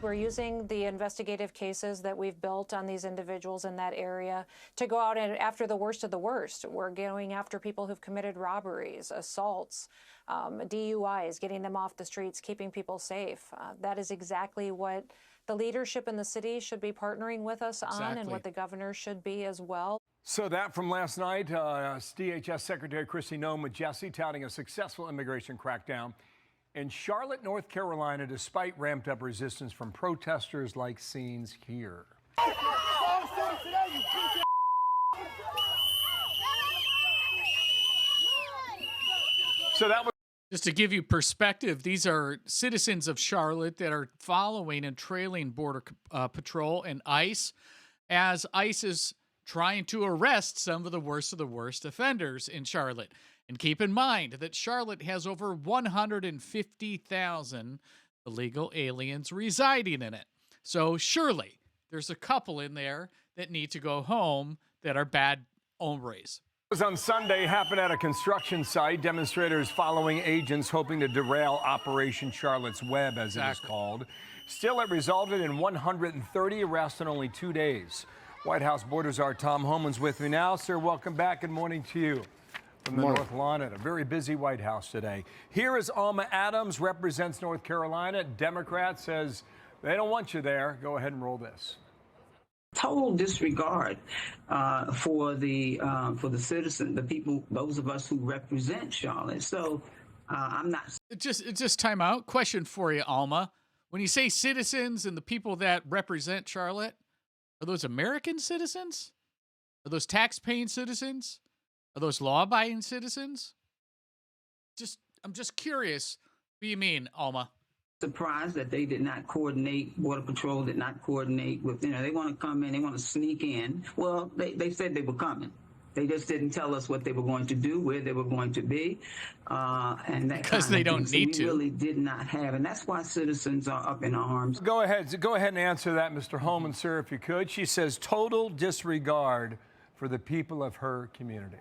We're using the investigative cases that we've built on these individuals in that area to go out and after the worst of the worst. We're going after people who've committed robberies, assaults, DUIs, getting them off the streets, keeping people safe. That is exactly what the leadership in the city should be partnering with us on, and what the governor should be as well. So that from last night, DHS Secretary Kristi Noem Majesty touting a successful immigration crackdown in Charlotte, North Carolina, despite ramped up resistance from protesters like scenes here. So that was just to give you perspective. These are citizens of Charlotte that are following and trailing Border Patrol and ICE as ICE is trying to arrest some of the worst offenders in Charlotte. And keep in mind that Charlotte has over 150,000 illegal aliens residing in it. So surely there's a couple in there that need to go home that are bad hombres. It was on Sunday, happened at a construction site. Demonstrators following agents hoping to derail Operation Charlotte's Web, as it is called. Still, it resulted in 130 arrests in only 2 days. White House border czar Tom Homan's with me now. Sir, welcome back. Good morning to you from the North Lawn at a very busy White House today. Here is Alma Adams, represents North Carolina. Democrat says they don't want you there. Go ahead and roll this. Total disregard for the citizen, the people, those of us who represent Charlotte. So I'm not. It's just time out. Question for you, Alma. When you say citizens and the people that represent Charlotte, are those American citizens? Are those tax-paying citizens? Are those law-abiding citizens? I'm just curious. What do you mean, Alma? Surprised that they did not coordinate, Border Patrol did not coordinate with, they want to come in, they want to sneak in. Well, they said they were coming. They just didn't tell us what they were going to do, where they were going to be. And that because they don't need to. We really did not have. And that's why citizens are up in arms. Go ahead and answer that, Mr. Homan, sir, if you could. She says total disregard for the people of her community.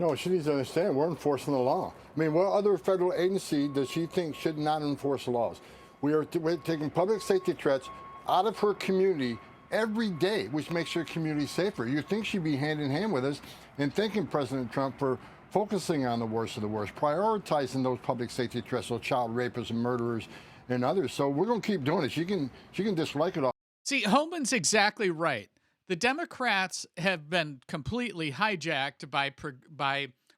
No, she needs to understand we're enforcing the law. I mean, what other federal agency does she think should not enforce the laws? We're taking public safety threats out of her community every day, which makes her community safer. You think she'd be hand in hand with us and thanking President Trump for focusing on the worst of the worst, prioritizing those public safety threats, those child rapists and murderers and others. So we're going to keep doing it. She can dislike it all. See, Homan's exactly right. The Democrats have been completely hijacked by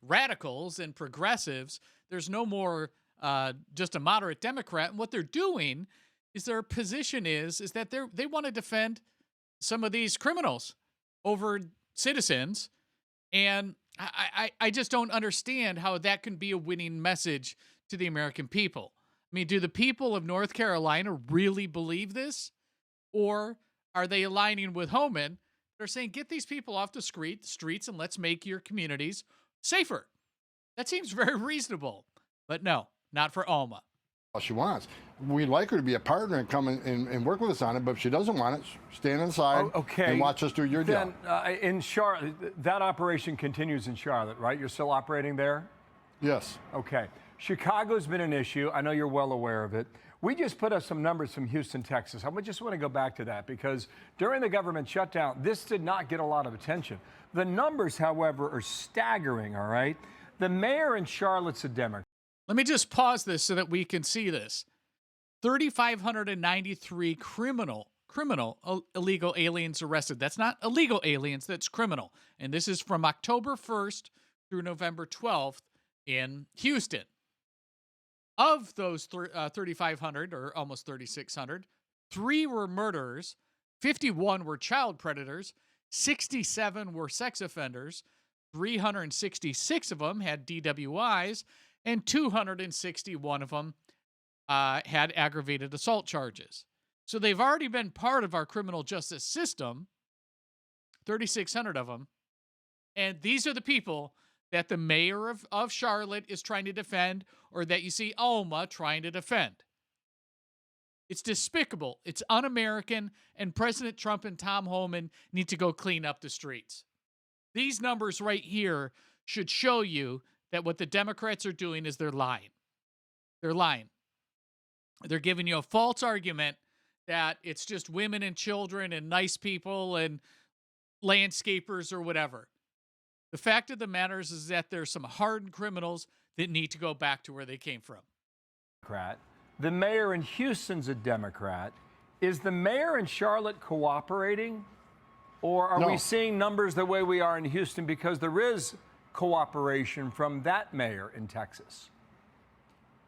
radicals and progressives. There's no more just a moderate Democrat. And what they're doing is their position is that they want to defend some of these criminals over citizens. And I just don't understand how that can be a winning message to the American people. I mean, do the people of North Carolina really believe this? Or are they aligning with Homan? They're saying, get these people off the streets and let's make your communities safer. That seems very reasonable. But no, not for Alma. All she wants. We'd like her to be a partner and come and work with us on it, but if she doesn't want it, stand inside and watch us do your job. In Charlotte, that operation continues in Charlotte, right? You're still operating there? Yes. Okay. Chicago's been an issue. I know you're well aware of it. We just put up some numbers from Houston, Texas. I just want to go back to that because during the government shutdown, this did not get a lot of attention. The numbers, however, are staggering, all right? The mayor in Charlotte's a Democrat. Let me just pause this so that we can see this. 3,593 criminal illegal aliens arrested. That's not illegal aliens, that's criminal. And this is from October 1st through November 12th in Houston. Of those 3,500 or almost 3,600, 3 were murderers, 51 were child predators, 67 were sex offenders, 366 of them had DWIs, and 261 of them had aggravated assault charges. So they've already been part of our criminal justice system, 3,600 of them. And these are the people that the mayor of Charlotte is trying to defend, or that you see Alma trying to defend. It's despicable. It's un-American, and President Trump and Tom Homan need to go clean up the streets. These numbers right here should show you that what the Democrats are doing is they're lying. They're lying. They're giving you a false argument that it's just women and children and nice people and landscapers or whatever. The fact of the matter is that there's some hardened criminals that need to go back to where they came from. Democrat. The mayor in Houston's a Democrat. Is the mayor in Charlotte cooperating? Or are we seeing numbers the way we are in Houston because there is cooperation from that mayor in Texas?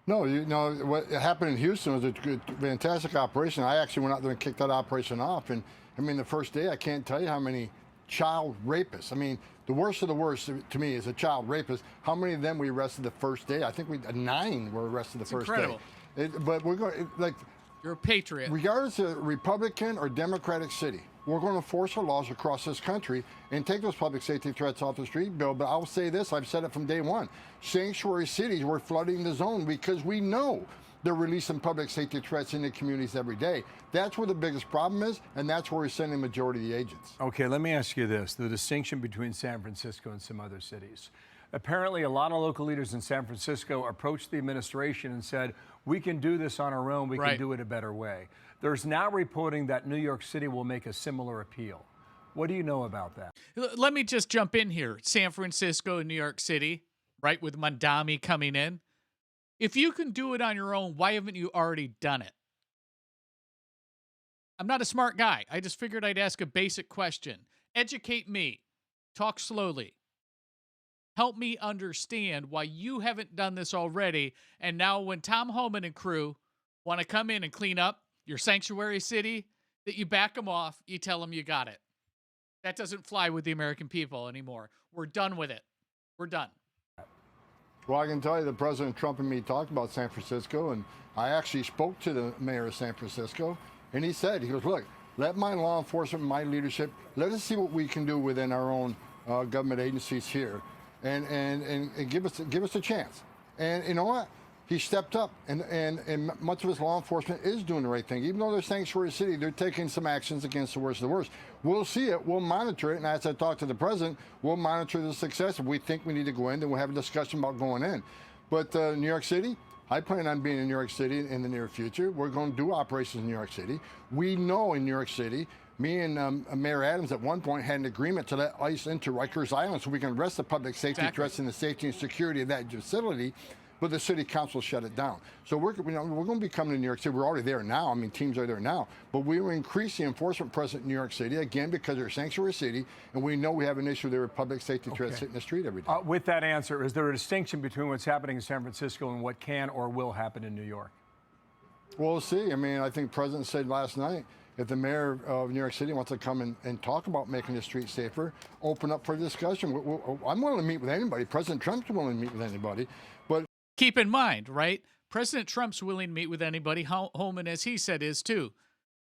No, what happened in Houston was a fantastic operation. I actually went out there and kicked that operation off. And I mean, the first day, I can't tell you how many child rapists. I mean, the worst of the worst to me is a child rapist. How many of them we arrested the first day? I think 9 were arrested the first incredible. day. But we're going, like, you're a patriot. Regardless of Republican or Democratic city, we're going to enforce our laws across this country and take those public safety threats off the street, Bill. But I'll say this, I've said it from day one. Sanctuary cities, we're flooding the zone because we know they're releasing public safety threats into communities every day. That's where the biggest problem is, and that's where we're sending the majority of the agents. Okay, let me ask you this, the distinction between San Francisco and some other cities. Apparently, a lot of local leaders in San Francisco approached the administration and said, we can do this on our own, we can do it a better way. There's now reporting that New York City will make a similar appeal. What do you know about that? Let me just jump in here. San Francisco and New York City, right, with Mandami coming in. If you can do it on your own, why haven't you already done it? I'm not a smart guy. I just figured I'd ask a basic question. Educate me. Talk slowly. Help me understand why you haven't done this already. And now when Tom Homan and crew want to come in and clean up your sanctuary city, that you back them off, you tell them you got it. That doesn't fly with the American people anymore. We're done with it. We're done. Well, I can tell you that President Trump and me talked about San Francisco, and I actually spoke to the mayor of San Francisco, and he goes, look, let my law enforcement, my leadership, let us see what we can do within our own government agencies here, and give us a chance. And you know what? He stepped up, and much of his law enforcement is doing the right thing. Even though they're sanctuary city, they're taking some actions against the worst of the worst. We'll see it. We'll monitor it. And as I talked to the president, we'll monitor the success. If we think we need to go in, then we'll have a discussion about going in. But New York City, I plan on being in New York City in the near future. We're going to do operations in New York City. We know in New York City, me and Mayor Adams at one point had an agreement to let ICE into Rikers Island so we can arrest the public safety threats and the safety and security of that facility. But the city council shut it down. So we're going to be coming to New York City. We're already there now. I mean, teams are there now. But we will increase the enforcement presence in New York City, again, because they're a sanctuary city, and we know we have an issue there with public safety threats hitting the street every day. With that answer, is there a distinction between what's happening in San Francisco and what can or will happen in New York? We'll see. I mean, I think the president said last night, if the mayor of New York City wants to come and talk about making the streets safer, open up for discussion. I'm willing to meet with anybody. President Trump's willing to meet with anybody. But keep in mind, right? President Trump's willing to meet with anybody. Homan, as he said, is too.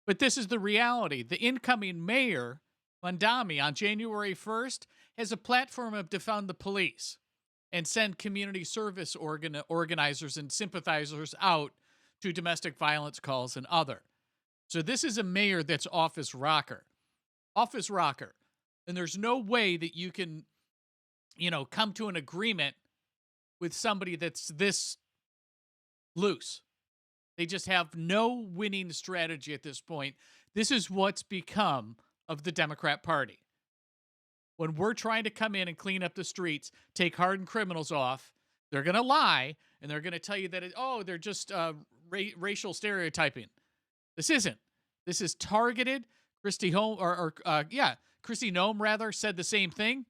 But this is the reality. The incoming mayor, Mandami, on January 1st, has a platform of defund the police and send community service organizers and sympathizers out to domestic violence calls and other. So this is a mayor that's office rocker. Office rocker. And there's no way that you can, come to an agreement with somebody that's this loose. They just have no winning strategy at this point. This is what's become of the Democrat Party. When we're trying to come in and clean up the streets, take hardened criminals off, they're going to lie, and they're going to tell you that, they're just racial stereotyping. This isn't. This is targeted. Christy Noem, rather, said the same thing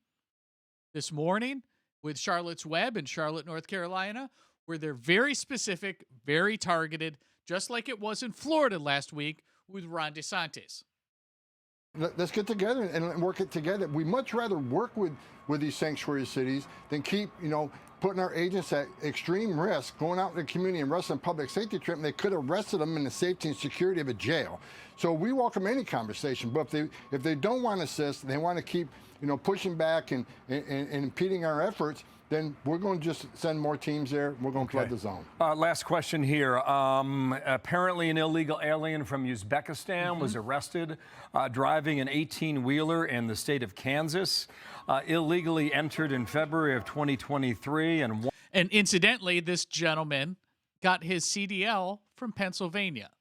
this morning with Charlotte's Web in Charlotte, North Carolina, where they're very specific, very targeted, just like it was in Florida last week with Ron DeSantis. Let's get together and work it together. We much rather work with these sanctuary cities than keep, putting our agents at extreme risk, going out in the community and arresting public safety treatment. They could have arrested them in the safety and security of a jail. So we welcome any conversation, but if they don't want to assist, they want to keep, pushing back and impeding our efforts, then we're going to just send more teams there. We're going to flood the zone. Last question here. Apparently an illegal alien from Uzbekistan was arrested driving an 18-wheeler in the state of Kansas, illegally entered in February of 2023. And incidentally, this gentleman got his CDL from Pennsylvania,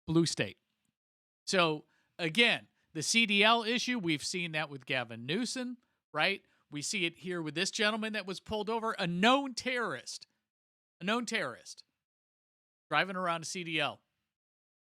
blue state. So again, the CDL issue, we've seen that with Gavin Newsom, right? We see it here with this gentleman that was pulled over, a known terrorist, driving around a CDL.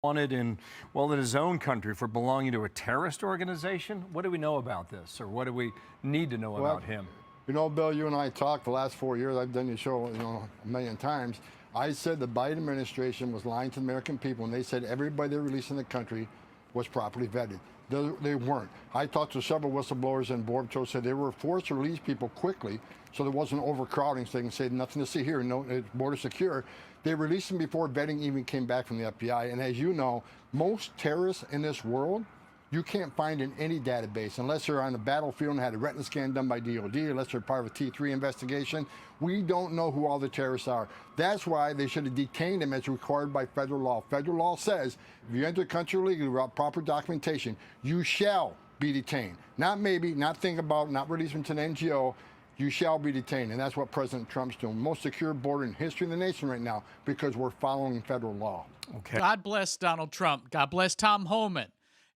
Wanted in his own country for belonging to a terrorist organization. What do we know about this, or what do we need to know about him? You know, Bill, you and I talked the last 4 years. I've done your show, a million times. I said the Biden administration was lying to the American people, and they said everybody they released in the country was properly vetted. They weren't. I talked to several whistleblowers, and BOMBSHELL said they were forced to release people quickly so there wasn't overcrowding, so they can say nothing to see here, no border secure. They released them before vetting even came back from the FBI. And as you know, most terrorists in this world, you can't find in any database unless they're on the battlefield and had a retina scan done by DOD, unless they're part of a T3 investigation. We don't know who all the terrorists are. That's why they should have detained them as required by federal law. Federal law says if you enter the country illegally without proper documentation, you shall be detained. Not maybe, not think about, not release them to an NGO. You shall be detained, and that's what President Trump's doing. Most secure border in history of the nation right now because we're following federal law. Okay. God bless Donald Trump. God bless Tom Homan.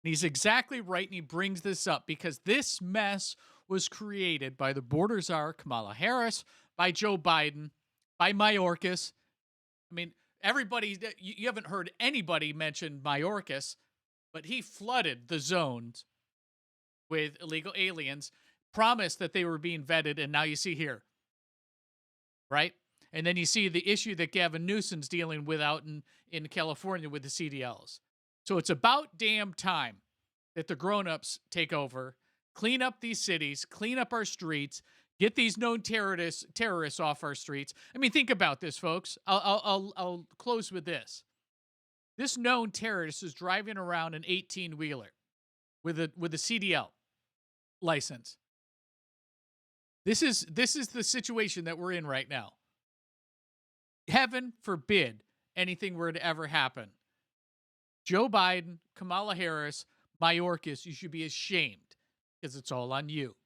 And he's exactly right, and he brings this up because this mess was created by the border czar, Kamala Harris, by Joe Biden, by Mayorkas. I mean, everybody, you haven't heard anybody mention Mayorkas, but he flooded the zones with illegal aliens, promised that they were being vetted, and now you see here, right? And then you see the issue that Gavin Newsom's dealing with out in California with the CDLs. So it's about damn time that the grown-ups take over, clean up these cities, clean up our streets, get these known terrorists off our streets. I mean, think about this, folks. I'll close with this. This known terrorist is driving around an 18-wheeler with a CDL license. This is the situation that we're in right now. Heaven forbid anything were to ever happen. Joe Biden, Kamala Harris, Mayorkas, you should be ashamed because it's all on you.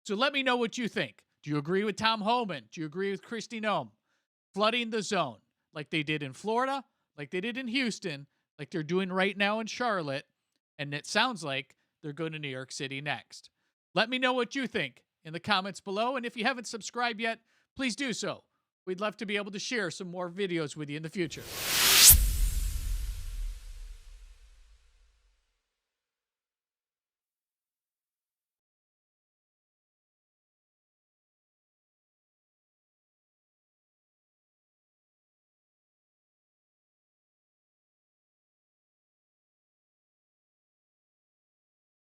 So let me know what you think. Do you agree with Tom Homan? Do you agree with Kristi Noem? Flooding the zone like they did in Florida, like they did in Houston, like they're doing right now in Charlotte, and it sounds like they're going to New York City next. Let me know what you think in the comments below, and if you haven't subscribed yet, please do so. We'd love to be able to share some more videos with you in the future.